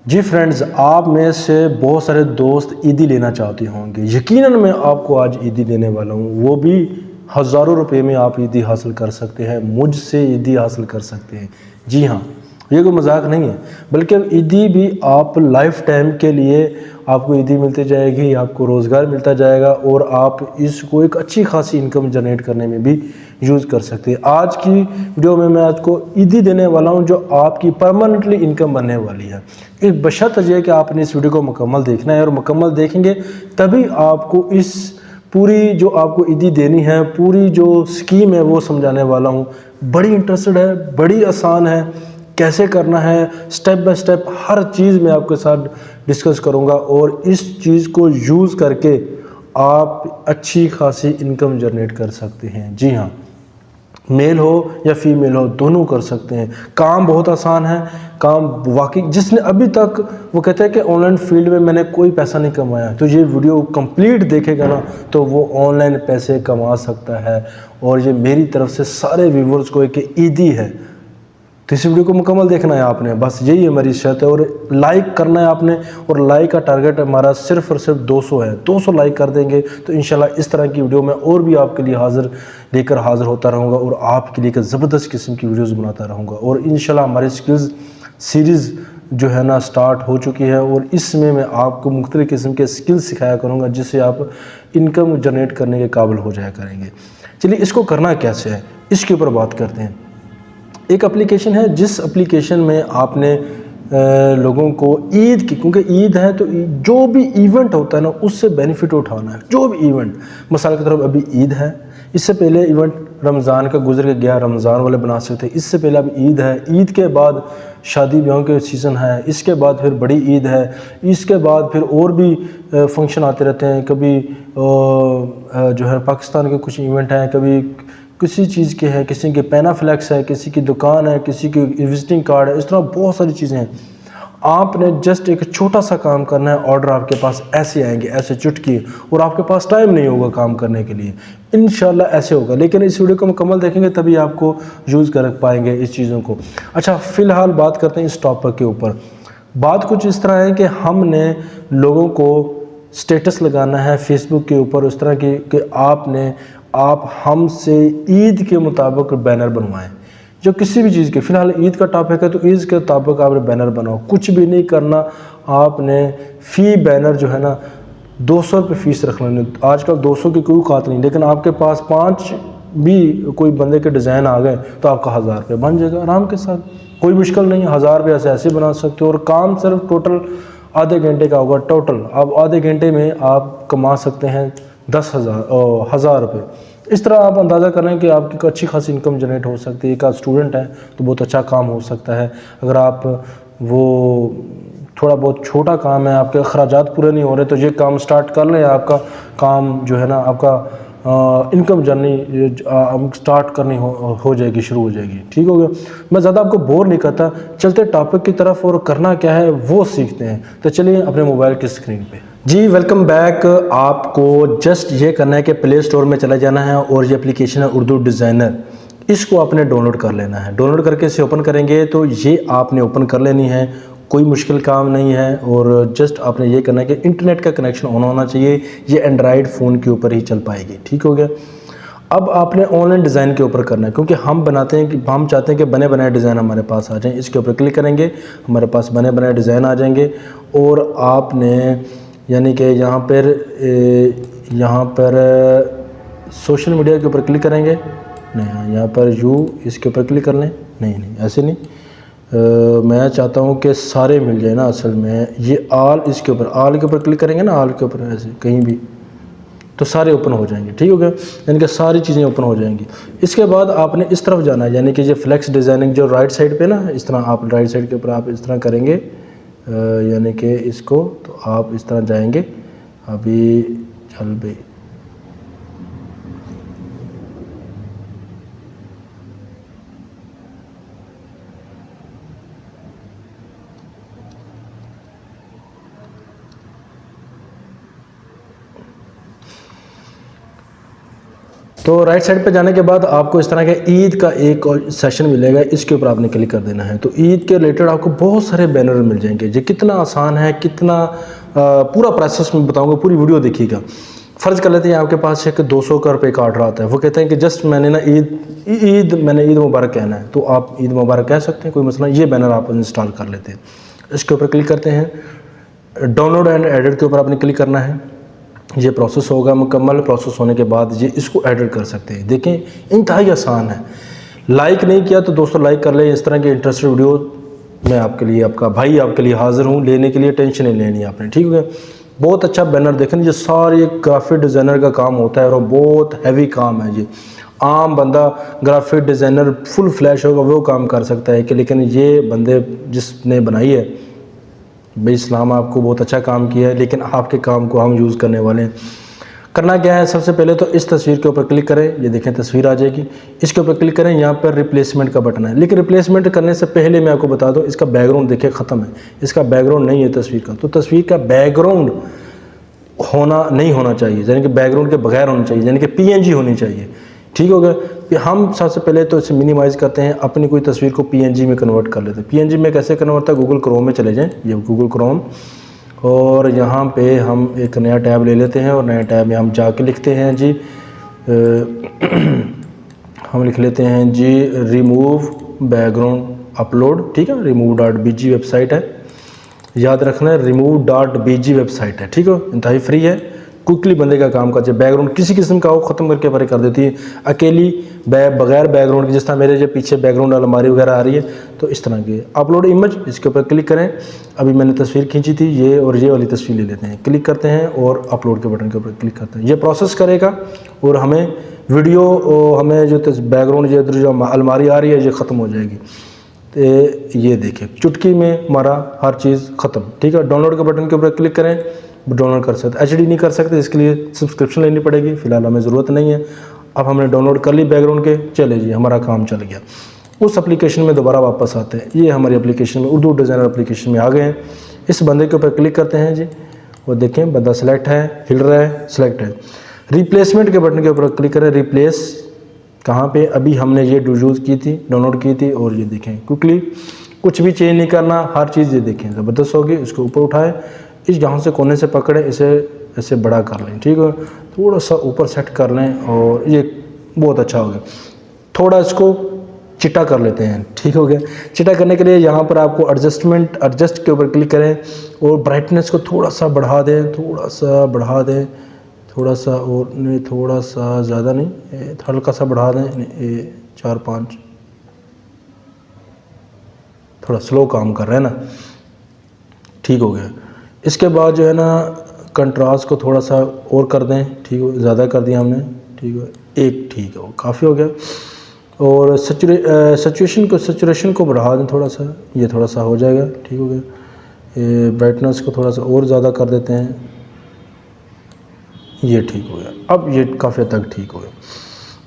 जी friends, आप में से बहुत सारे दोस्त ईदी लेना चाहते होंगे। यकीनन मैं आपको आज ईदी देने वाला हूँ, वो भी हज़ारों रुपए में आप ईदी हासिल कर सकते हैं, मुझसे ईदी हासिल कर सकते हैं। जी हाँ, ये कोई मजाक नहीं है, बल्कि ईदी भी आप लाइफ टाइम के लिए आपको ईदी मिलती जाएगी, आपको रोज़गार मिलता जाएगा और आप इसको एक अच्छी खासी इनकम जनरेट करने में भी यूज़ कर सकते हैं। आज की वीडियो में मैं आपको ईदी देने वाला हूं जो आपकी परमानेंटली इनकम बनने वाली है। एक बशर्त है कि आपने इस वीडियो को मुकम्मल देखना है और मुकम्मल देखेंगे तभी आपको इस पूरी जो आपको ईदी देनी है, पूरी जो स्कीम है वो समझाने वाला हूँ। बड़ी इंटरेस्टेड है, बड़ी आसान है, कैसे करना है स्टेप बाय स्टेप हर चीज़ मैं आपके साथ डिस्कस करूंगा और इस चीज़ को यूज़ करके आप अच्छी खासी इनकम जनरेट कर सकते हैं। जी हाँ, मेल हो या फीमेल हो दोनों कर सकते हैं। काम बहुत आसान है, काम वाकई जिसने अभी तक वो कहते हैं कि ऑनलाइन फील्ड में मैंने कोई पैसा नहीं कमाया, तो ये वीडियो कंप्लीट देखेगा ना तो वो ऑनलाइन पैसे कमा सकता है। और ये मेरी तरफ से सारे व्यूवर्स को एक ईदी है, तो इस वीडियो को मुकम्मल देखना है आपने, बस यही हमारी शर्त है। और लाइक करना है आपने, और लाइक का टारगेट हमारा सिर्फ और सिर्फ 200 है। 200 लाइक कर देंगे तो इंशाल्लाह इस तरह की वीडियो मैं और भी आपके लिए लेकर हाजिर होता रहूँगा और आपके लिए ज़बरदस्त किस्म की वीडियोज़ बनाता रहूँगा। और इंशाल्लाह हमारी स्किल्स सीरीज़ जो है ना स्टार्ट हो चुकी है और इसमें मैं आपको मुख्तलिफ़ किस्म के स्किल्स सिखाया करूँगा जिससे आप इनकम जनरेट करने के काबिल हो जाया करेंगे। चलिए, इसको करना कैसे है इसके ऊपर बात करते हैं। एक एप्लीकेशन है, जिस एप्लीकेशन में आपने लोगों को ईद की, क्योंकि ईद है तो जो भी इवेंट होता है ना उससे बेनिफिट उठाना है। जो भी इवेंट, मिसाल की तरफ अभी ईद है, इससे पहले इवेंट रमज़ान का गुजर के गया, रमज़ान वाले बना सकते हैं। इससे पहले अब ईद है, ईद के बाद शादी ब्याहों के सीज़न है, इसके बाद फिर बड़ी ईद है, इसके बाद फिर और भी फंक्शन आते रहते हैं। कभी जो है पाकिस्तान के कुछ इवेंट हैं, कभी किसी चीज़ के है, किसी के पैनाफ्लेक्स है, किसी की दुकान है, किसी की विजिटिंग कार्ड है, इस तरह बहुत सारी चीज़ें हैं। आपने जस्ट एक छोटा सा काम करना है, ऑर्डर आपके पास ऐसे आएंगे, ऐसे चुटकी, और आपके पास टाइम नहीं होगा काम करने के लिए। इंशाल्लाह ऐसे होगा, लेकिन इस वीडियो को मुकम्मल देखेंगे तभी आपको यूज़ कर पाएंगे इस चीज़ों को। अच्छा, फ़िलहाल बात करते हैं इस टॉपिक के ऊपर। बात कुछ इस तरह है कि हमने लोगों को स्टेटस लगाना है फेसबुक के ऊपर उस तरह की कि आप हमसे ईद के मुताबिक बैनर बनवाएं, जो किसी भी चीज़ के। फ़िलहाल ईद का टॉपिक है तो ईद के मुताबिक आपने बैनर बनाओ, कुछ भी नहीं करना। आपने फ़ी बैनर जो है ना 200 रुपये फ़ीस रख लेनी। आजकल 200 की कोई खात नहीं, लेकिन आपके पास 5 भी कोई बंदे के डिज़ाइन आ गए तो आपका 1000 रुपये बन जाएगा आराम के साथ, कोई मुश्किल नहीं है। 1000 रुपये ऐसे बना सकते हो और काम सिर्फ टोटल आधे घंटे का होगा। टोटल अब आधे घंटे में आप कमा सकते हैं 10,000 रुपये। इस तरह आप अंदाज़ा करें कि आपकी अच्छी खासी इनकम जनरेट हो सकती है। एक स्टूडेंट है तो बहुत अच्छा काम हो सकता है। अगर आप वो थोड़ा बहुत छोटा काम है, आपके अखराजात पूरे नहीं हो रहे, तो ये काम स्टार्ट कर लें। आपका काम जो है ना, आपका इनकम जर्नी स्टार्ट करनी हो जाएगी, शुरू हो जाएगी। ठीक हो गया, मैं ज़्यादा आपको बोर नहीं करता, चलते टॉपिक की तरफ और करना क्या है वो सीखते हैं। तो चलिए अपने मोबाइल की स्क्रीन पे। जी वेलकम बैक। आपको जस्ट ये करना है कि प्ले स्टोर में चला जाना है और ये एप्लीकेशन है उर्दू डिज़ाइनर, इसको आपने डाउनलोड कर लेना है। डाउनलोड करके इसे ओपन करेंगे तो ये आपने ओपन कर लेनी है, कोई मुश्किल काम नहीं है। और जस्ट आपने ये करना है कि इंटरनेट का कनेक्शन ऑन होना चाहिए, ये एंड्रॉयड फ़ोन के ऊपर ही चल पाएगी। ठीक हो गया। अब आपने ऑनलाइन डिज़ाइन के ऊपर करना है, क्योंकि हम बनाते हैं कि हम चाहते हैं कि बने बनाए डिज़ाइन हमारे पास आ जाएं। इसके ऊपर क्लिक करेंगे, हमारे पास बने बनाए डिज़ाइन आ जाएंगे। और आपने यानी कि यहाँ पर सोशल मीडिया के ऊपर क्लिक करेंगे, नहीं हाँ यहाँ पर इसके ऊपर क्लिक कर लें। नहीं ऐसे नहीं, मैं चाहता हूँ कि सारे मिल जाए ना। असल में ये आल के ऊपर क्लिक करेंगे ना, आल के ऊपर ऐसे कहीं भी, तो सारे ओपन हो जाएंगे। ठीक हो गया, यानी कि सारी चीज़ें ओपन हो जाएंगी। इसके बाद आपने इस तरफ जाना है, यानी कि ये फ्लेक्स डिज़ाइनिंग जो राइट साइड पे ना, इस तरह आप राइट साइड के ऊपर आप इस तरह करेंगे, यानी कि इसको तो आप इस तरह जाएंगे। अभी चल भाई, तो राइट साइड पे जाने के बाद आपको इस तरह के ईद का एक और सेशन मिलेगा, इसके ऊपर आपने क्लिक कर देना है। तो ईद के रिलेटेड आपको बहुत सारे बैनर मिल जाएंगे। ये कितना आसान है, कितना पूरा प्रोसेस में बताऊंगा, पूरी वीडियो देखिएगा। फ़र्ज़ कर लेते हैं आपके पास एक 200 का रुपये का ऑर्डर आता है, वो कहते हैं कि जस्ट मैंने ना मैंने ईद मुबारक कहना है, तो आप ईद मुबारक कह सकते हैं, कोई मसला। ये बैनर आप इंस्टॉल कर लेते हैं। इसके ऊपर क्लिक करते हैं, डाउनलोड एंड एडिट के ऊपर आपने क्लिक करना है। ये प्रोसेस होगा मुकम्मल, प्रोसेस होने के बाद ये इसको एडिट कर सकते हैं। देखें इंतहाई आसान है। लाइक नहीं किया तो दोस्तों लाइक कर लें। इस तरह के इंटरेस्टेड वीडियो मैं आपके लिए, आपका भाई आपके लिए हाज़िर हूँ लेने के लिए। टेंशन नहीं लेनी आपने, ठीक है। बहुत अच्छा बैनर देखें, ये सारे ग्राफिक डिज़ाइनर का काम होता है और बहुत हैवी काम है। ये आम बंदा ग्राफिक डिज़ाइनर फुल फ्लैश होगा वो काम कर सकता है कि, लेकिन ये बंदे जिसने बनाई है भाई, इस्लाम आपको बहुत अच्छा काम किया है, लेकिन आपके काम को हम यूज़ करने वाले हैं। करना क्या है, सबसे पहले तो इस तस्वीर के ऊपर क्लिक करें। ये देखें तस्वीर आ जाएगी, इसके ऊपर क्लिक करें। यहाँ पर रिप्लेसमेंट का बटन है, लेकिन रिप्लेसमेंट करने से पहले मैं आपको बता दूं, इसका बैकग्राउंड देखिए ख़त्म है, इसका बैकग्राउंड नहीं है तस्वीर का। तो तस्वीर का बैकग्राउंड नहीं होना चाहिए, यानी कि बैकग्राउंड के बगैर होना चाहिए, यानी कि PNG होनी चाहिए, ठीक हो गया। हम सबसे पहले तो इसे मिनिमाइज़ करते हैं, अपनी कोई तस्वीर को PNG में कन्वर्ट कर लेते हैं। PNG में कैसे कन्वर्ट होता है, गूगल क्रोम में चले जाएँ, ये गूगल क्रोम, और यहाँ पे हम एक नया टैब ले लेते हैं और नया टैब में हम जाके लिखते हैं जी हम लिख लेते हैं जी रिमूव बैकग्राउंड अपलोड, ठीक है। remove.bg वेबसाइट है, याद रखना है, remove.bg वेबसाइट है, ठीक है। इंतहाई फ्री है, क्विकली बंदे का काम करते हैं। बैकग्राउंड किसी किस्म का वो ख़त्म करके परे कर देती है अकेली, बगैर बैकग्राउंड की। जिस तरह मेरे जो पीछे बैकग्राउंड अलमारी वगैरह आ रही है, तो इस तरह की अपलोड इमेज, इसके ऊपर क्लिक करें। अभी मैंने तस्वीर खींची थी ये, और ये वाली तस्वीर ले लेते हैं, क्लिक करते हैं और अपलोड के बटन के ऊपर क्लिक करते हैं। ये प्रोसेस करेगा और हमें वीडियो, हमें जो बैकग्राउंड जो अलमारी आ रही है ये ख़त्म हो जाएगी। तो ये देखिए चुटकी में हमारा हर चीज़ ख़त्म, ठीक है। डाउनलोड के बटन के ऊपर क्लिक करें, डाउनलोड कर सकते। HD नहीं कर सकते, इसके लिए सब्सक्रिप्शन लेनी पड़ेगी, फ़िलहाल हमें ज़रूरत नहीं है। अब हमने डाउनलोड कर ली बैकग्राउंड के, चले जी हमारा काम चल गया। उस एप्लीकेशन में दोबारा वापस आते हैं। ये हमारी एप्लीकेशन में, उर्दू डिज़ाइनर एप्लीकेशन में आ गए हैं। इस बंदे के ऊपर क्लिक करते हैं जी, वो देखें बंदा सेलेक्ट है, हिल रहा है, सेलेक्ट है। रिप्लेसमेंट के बटन के ऊपर क्लिक करें। रिप्लेस कहाँ पे, अभी हमने ये यूज़ की थी, डाउनलोड की थी, और ये देखें क्विकली, कुछ भी चेंज नहीं करना, हर चीज़ ये देखें ज़बरदस्त होगी। इसको ऊपर उठाएं, इस यहाँ से कोने से पकड़े, इसे ऐसे बड़ा कर लें, ठीक है। थोड़ा सा ऊपर सेट कर लें और ये बहुत अच्छा हो गया। थोड़ा इसको चिटा कर लेते हैं, ठीक हो गया। चिटा करने के लिए यहाँ पर आपको एडजस्ट के ऊपर क्लिक करें और ब्राइटनेस को थोड़ा सा बढ़ा दें, थोड़ा सा बढ़ा दें, थोड़ा सा, और नहीं थोड़ा सा ज़्यादा नहीं, हल्का सा बढ़ा दें, 4-5, थोड़ा स्लो काम कर रहे हैं ना, ठीक हो गया। इसके बाद जो है ना कंट्रास्ट को थोड़ा सा और कर दें, ठीक हो, ज़्यादा कर दिया हमने, ठीक है, एक, ठीक है, वो काफ़ी हो गया। और सैचुरेशन को बढ़ा दें थोड़ा सा, ये थोड़ा सा हो जाएगा, ठीक हो गया। ब्राइटनेस को थोड़ा सा और ज़्यादा कर देते हैं, ये ठीक हो गया। अब ये काफ़ी हद तक ठीक हो गया।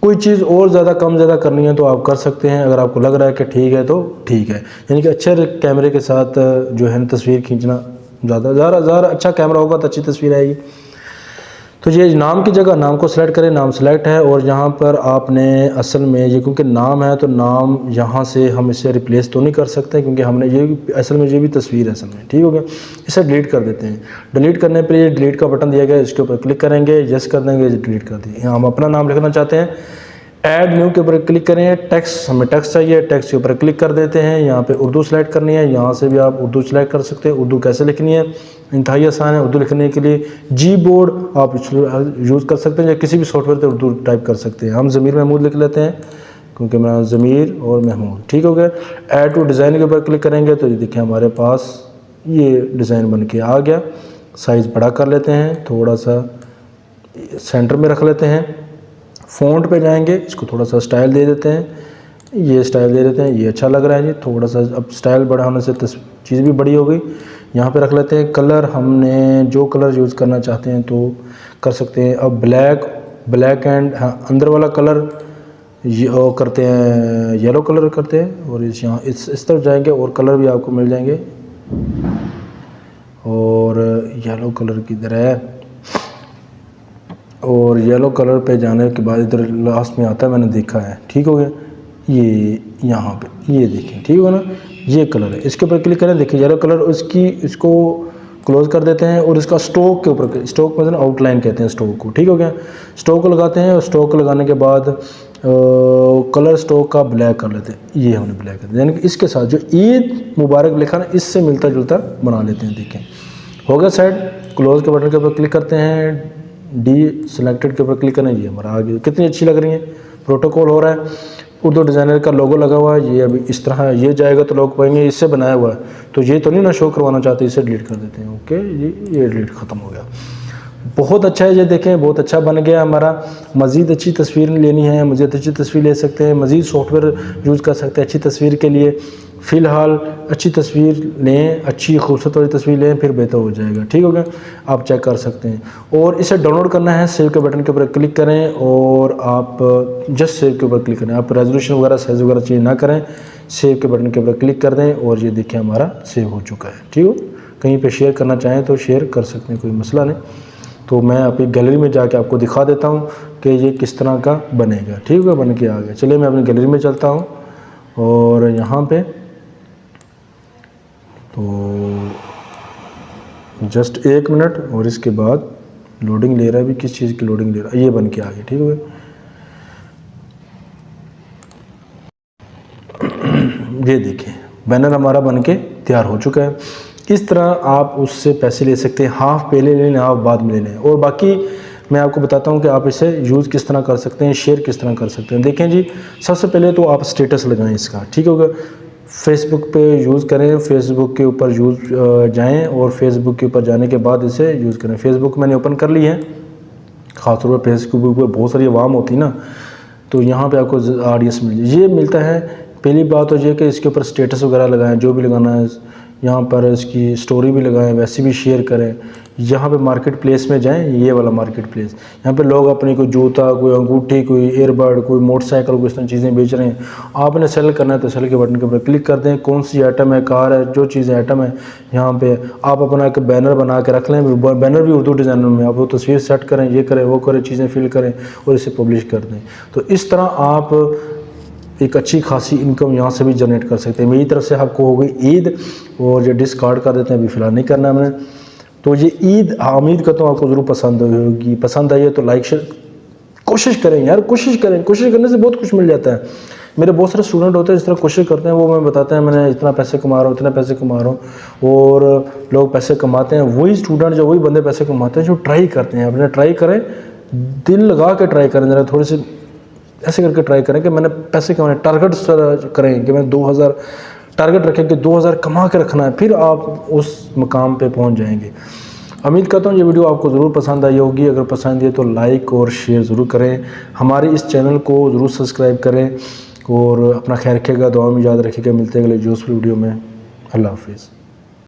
कोई चीज़ और ज़्यादा कम ज़्यादा करनी है तो आप कर सकते हैं, अगर आपको लग रहा है कि ठीक है तो ठीक है। यानी कि अच्छे कैमरे के साथ जो है तस्वीर खींचना, ज़्यादा अच्छा कैमरा होगा तो अच्छी तस्वीर आएगी। तो ये नाम की जगह नाम को सिलेक्ट करें, नाम सेलेक्ट है, और यहाँ पर आपने असल में ये, क्योंकि नाम है तो नाम यहाँ से हम इसे रिप्लेस तो नहीं कर सकते, क्योंकि हमने ये असल में ये भी तस्वीर है असल में, ठीक हो गया। इसे डिलीट कर देते हैं। डिलीट करने पर ये डिलीट का बटन दिया गया, इसके ऊपर क्लिक करेंगे, यस कर देंगे, डिलीट कर दिए। हम अपना नाम लिखना चाहते हैं, ऐड न्यू के ऊपर क्लिक करें। टेक्स्ट, हमें टेक्स्ट चाहिए, टेक्स्ट के ऊपर क्लिक कर देते हैं। यहाँ पे उर्दू सेलेक्ट करनी है, यहाँ से भी आप उर्दू सेलेक्ट कर सकते हैं। उर्दू कैसे लिखनी है, इंतहाई आसान है। उर्दू लिखने के लिए Gboard आप यूज़ कर सकते हैं, या किसी भी सॉफ्टवेयर पे उर्दू टाइप कर सकते हैं। हम ज़मीर महमूद लिख लेते हैं, क्योंकि मेरा ज़मीर और महमूद, ठीक हो गया। ऐड टू डिज़ाइन के ऊपर क्लिक करेंगे तो ये देखिए हमारे पास ये डिज़ाइन बन के आ गया। साइज़ बड़ा कर लेते हैं, थोड़ा सा सेंटर में रख लेते हैं। फ़ॉन्ट पे जाएंगे, इसको थोड़ा सा स्टाइल दे देते हैं, ये स्टाइल दे देते हैं, ये अच्छा लग रहा है जी। थोड़ा सा अब स्टाइल बड़ा होने से चीज़ भी बड़ी हो गई। यहाँ पे रख लेते हैं कलर, हमने जो कलर यूज़ करना चाहते हैं तो कर सकते हैं। अब ब्लैक एंड, हाँ, अंदर वाला कलर ये करते हैं, येलो कलर करते हैं, और यहाँ इस तरफ जाएंगे और कलर भी आपको मिल जाएंगे। और येलो कलर किधर है, और येलो कलर पे जाने के बाद इधर लास्ट में आता है, मैंने देखा है, ठीक हो गया। ये यहाँ पे ये देखें, ठीक हो ना, ये कलर है, इसके ऊपर क्लिक करें, देखिए येलो कलर, उसकी इसको क्लोज कर देते हैं और इसका स्ट्रोक के ऊपर, स्ट्रोक मतलब आउटलाइन कहते हैं स्ट्रोक को, ठीक हो गया। स्ट्रोक को लगाते हैं और स्ट्रोक को लगाने के बाद कलर स्ट्रोक का ब्लैक कर लेते हैं, ये हमने ब्लैक कर दिया, यानी कि इसके साथ जो ईद मुबारक लिखा ना, इससे मिलता जुलता बना लेते हैं। देखें हो गया साइड। क्लोज के बटन के ऊपर क्लिक करते हैं, डी सिलेक्टेड के ऊपर क्लिक करें, ये हमारा आगे कितनी अच्छी लग रही है, प्रोटोकॉल हो रहा है, उर्दू डिज़ाइनर का लोगो लगा हुआ है। ये अभी इस तरह है, ये जाएगा तो लोग कहेंगे इससे बनाया हुआ है, तो ये तो नहीं ना शो करवाना चाहते, इसे डिलीट कर देते हैं। ओके, ये डिलीट ख़त्म हो गया। बहुत अच्छा है, ये देखें बहुत अच्छा बन गया हमारा। मज़ीद अच्छी तस्वीर लेनी है, मज़ीद अच्छी तस्वीर ले सकते हैं, मज़ीद सॉफ्टवेयर यूज़ कर सकते हैं अच्छी तस्वीर के लिए। फ़िलहाल अच्छी तस्वीर लें, अच्छी खूबसूरत वाली तस्वीर लें, फिर बेहतर हो जाएगा, ठीक हो गया। आप चेक कर सकते हैं। और इसे डाउनलोड करना है, सेव के बटन के ऊपर क्लिक करें और आप जस्ट सेव के ऊपर क्लिक करें, आप रेजोल्यूशन वगैरह साइज़ वगैरह चेंज ना करें, सेव के बटन के ऊपर क्लिक कर दें और ये देखिए हमारा सेव हो चुका है, ठीक हो। कहीं पे शेयर करना चाहें तो शेयर कर सकते हैं, कोई मसला नहीं। तो मैं अपनी गैलरी में जाके आपको दिखा देता हूँ कि ये किस तरह का बनेगा, ठीक है, बन के आ गया। चलिए मैं अपनी गैलरी में चलता हूँ और यहाँ पे तो जस्ट 1 मिनट, और इसके बाद लोडिंग ले रहा है, भी किस चीज़ की लोडिंग ले रहा है, ये बन के आ गया, ठीक है। ये देखिए बैनर हमारा बन के तैयार हो चुका है। इस तरह आप उससे पैसे ले सकते हैं, हाफ पहले ले लें, हाफ बाद में ले लें। और बाकी मैं आपको बताता हूँ कि आप इसे यूज़ किस तरह कर सकते हैं, शेयर किस तरह कर सकते हैं। देखें जी, सबसे पहले तो आप स्टेटस लगाएं इसका, ठीक होगा। फेसबुक पे यूज़ करें, फेसबुक के ऊपर जाएं और फेसबुक के ऊपर जाने के बाद इसे यूज़ करें। फेसबुक मैंने ओपन कर ली है, ख़ासतौर पर फेसबुक पर बहुत सारी आवाम होती है ना, तो यहाँ पे आपको ऑडियंस ये मिलता है। पहली बात तो ये कि इसके ऊपर स्टेटस वगैरह लगाएं, जो भी लगाना है, यहाँ पर इसकी स्टोरी भी लगाएं, वैसे भी शेयर करें। यहाँ पे मार्केट प्लेस में जाएं, ये वाला मार्केट प्लेस, यहाँ पे लोग अपनी कोई जूता, कोई अंगूठी, कोई एयरबड, कोई मोटरसाइकिल, कोई इस तरह चीज़ें बेच रहे हैं। आपने सेल करना है तो सेल के बटन के ऊपर क्लिक कर दें, कौन सी आइटम है, कार है, जो चीज़ आइटम है, यहाँ पे आप अपना एक बैनर बना के रख लें। बैनर भी उर्दू डिज़ाइनर में, आप वो तस्वीर सेट करें, ये करें, वो करें, चीज़ें फिल करें और इसे पब्लिश कर दें। तो इस तरह आप एक अच्छी खासी इनकम यहाँ से भी जनरेट कर सकते हैं। मेरी तरफ से आपको हो गई ईद, और जो डिस्कार्ड कर देते हैं अभी फ़िलहाल नहीं करना है हमने। तो ये ईद उम्मीद करता हूँ आपको ज़रूर पसंद होगी। पसंद आई है तो लाइक शेयर कोशिश करें यार, कोशिश करें, कोशिश करने से बहुत कुछ मिल जाता है। मेरे बहुत सारे स्टूडेंट होते हैं जिस तरह कोशिश करते हैं, वो मैं बताते हैं मैंने इतना पैसे कमा रहा हूँ, इतना पैसे कमा रहा हूँ, और लोग पैसे कमाते हैं। वही स्टूडेंट जो वही बंदे पैसे कमाते हैं जो ट्राई करते हैं। अपने ट्राई करें, दिल लगा के ट्राई करें, ज़रा थोड़ी सी ऐसे करके ट्राई करें कि मैंने पैसे कमाने, टारगेट करें कि मैंने 2000 टारगेट रखें कि 2000 कमा के रखना है, फिर आप उस मुकाम पे पहुंच जाएंगे। उम्मीद करता हूँ ये वीडियो आपको ज़रूर पसंद आई होगी। अगर पसंद है तो लाइक और शेयर ज़रूर करें, हमारे इस चैनल को ज़रूर सब्सक्राइब करें और अपना ख्याल रखिएगा, दुआ में याद रखिएगा। मिलते हैं अगले यूज़फुल वीडियो में। अल्लाह हाफिज़।